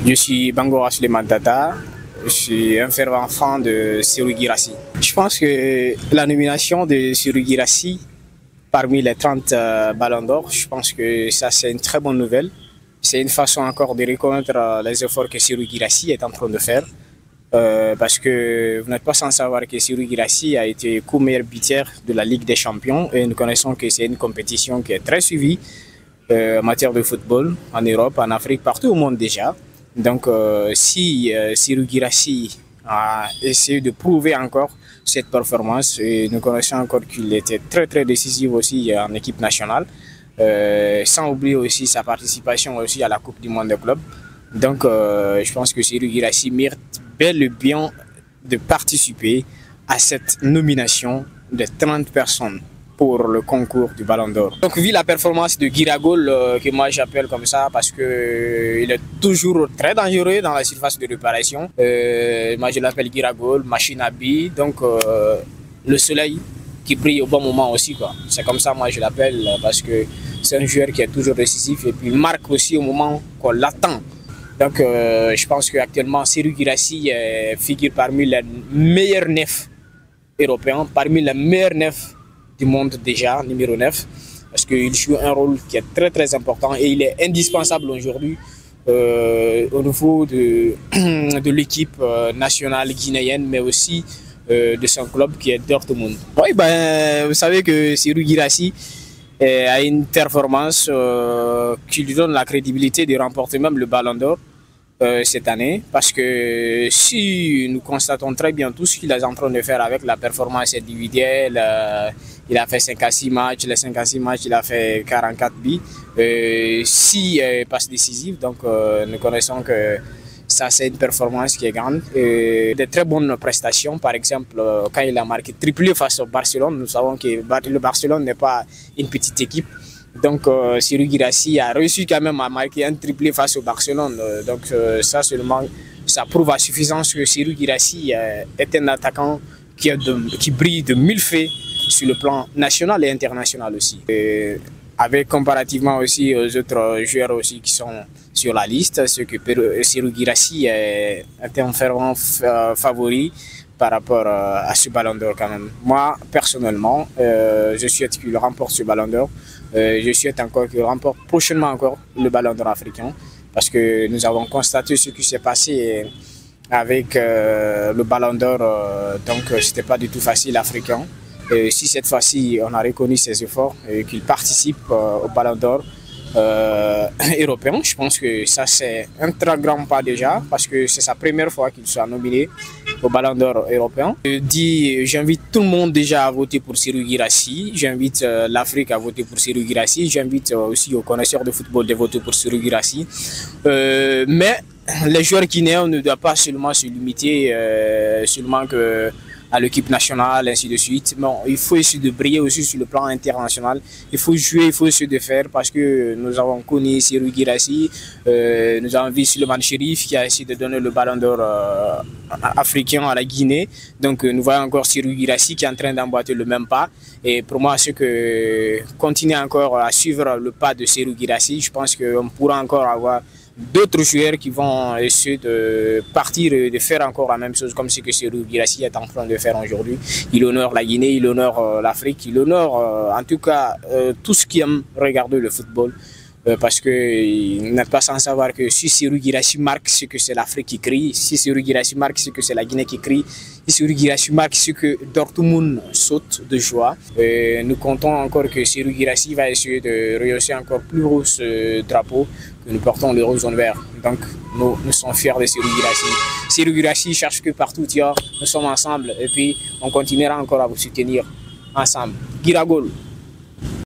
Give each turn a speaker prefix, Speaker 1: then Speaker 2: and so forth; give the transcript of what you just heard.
Speaker 1: Je suis Bangora Suleiman Tata, je suis un fervent fan de Serhou Guirassy. Je pense que la nomination de Serhou Guirassy parmi les 30 ballons d'or, je pense que ça c'est une très bonne nouvelle. C'est une façon encore de reconnaître les efforts que Serhou Guirassy est en train de faire. Parce que vous n'êtes pas sans savoir que Serhou Guirassy a été co-meilleur buteur de la Ligue des Champions et nous connaissons que c'est une compétition qui est très suivie en matière de football en Europe, en Afrique, partout au monde déjà. Donc si Serhou Guirassy a essayé de prouver encore cette performance, et nous connaissons encore qu'il était très décisif aussi en équipe nationale, sans oublier aussi sa participation aussi à la Coupe du Monde des clubs. Donc je pense que Serhou Guirassy mérite bel et bien de participer à cette nomination de 30 personnes pour le concours du Ballon d'Or. Donc vu la performance de Guiragol, que moi j'appelle comme ça parce qu'il est toujours très dangereux dans la surface de réparation. Moi je l'appelle Guiragol, machine à billes, donc le soleil qui brille au bon moment aussi. C'est comme ça moi je l'appelle parce que c'est un joueur qui est toujours décisif et puis il marque aussi au moment qu'on l'attend. Donc je pense qu'actuellement Serhou Guirassy figure parmi les meilleurs neufs européens, parmi les meilleurs neufs du monde déjà, numéro 9, parce qu'il joue un rôle qui est très important et il est indispensable aujourd'hui au niveau de l'équipe nationale guinéenne, mais aussi de son club qui est Dortmund. Oui, vous savez que Serhou Guirassy a une performance qui lui donne la crédibilité de remporter même le Ballon d'Or cette année, parce que si nous constatons très bien tout ce qu'il est en train de faire avec la performance individuelle, il a fait 5 à 6 matchs, les 5 à 6 matchs il a fait 44 buts, 6 passes décisives, donc nous connaissons que ça c'est une performance qui est grande. Des très bonnes prestations, par exemple quand il a marqué triplé face au Barcelone, nous savons que le Barcelone n'est pas une petite équipe. Donc Serhou Guirassy a réussi quand même à marquer un triplé face au Barcelone. Donc ça seulement, ça prouve à suffisance que Serhou Guirassy est un attaquant qui brille de mille feux sur le plan national et international aussi. Avec comparativement aussi aux autres joueurs aussi qui sont sur la liste, ce que Serhou Guirassy est un fervent favori par rapport à ce Ballon d'Or quand même. Moi, personnellement, je souhaite qu'il remporte ce Ballon d'Or. Je souhaite encore qu'il remporte prochainement encore le Ballon d'Or africain, parce que nous avons constaté ce qui s'est passé avec le Ballon d'Or, donc c'était pas du tout facile africain. Si cette fois-ci on a reconnu ses efforts et qu'il participe au Ballon d'Or européen, je pense que ça c'est un très grand pas déjà, parce que c'est sa première fois qu'il soit nominé au Ballon d'Or européen. J'invite tout le monde déjà à voter pour Serhou Guirassy, j'invite l'Afrique à voter pour Serhou Guirassy, j'invite aussi aux connaisseurs de football de voter pour Serhou Guirassy. Mais les joueurs guinéens ne doivent pas seulement se limiter à l'équipe nationale, ainsi de suite. Bon, il faut essayer de briller aussi sur le plan international. Il faut jouer, il faut essayer de faire, parce que nous avons connu Serhou Guirassy, nous avons vu Souleymane Chérif qui a essayé de donner le Ballon d'Or africain à la Guinée. Donc nous voyons encore Serhou Guirassy qui est en train d'emboîter le même pas. Et pour moi, c'est que continuer encore à suivre le pas de Serhou Guirassy, je pense qu'on pourra encore avoir d'autres joueurs qui vont essayer de partir et de faire encore la même chose comme ce que Serhou Guirassy est en train de faire aujourd'hui. Il honore la Guinée, il honore l'Afrique, il honore en tout cas tout ce qui aime regarder le football. Parce qu'il n'est pas sans savoir que si Serhou Guirassy marque, c'est que c'est l'Afrique qui crie. Si Serhou Guirassy marque, c'est que c'est la Guinée qui crie. Si Serhou Guirassy marque, c'est que Dortmund saute de joie. Nous comptons encore que Serhou Guirassy va essayer de rehausser encore plus haut ce drapeau, que nous portons le rose jaune vert. Donc nous sommes fiers de Serhou Guirassy. Serhou Guirassy cherche que partout, nous sommes ensemble et puis on continuera encore à vous soutenir ensemble. Guiragol.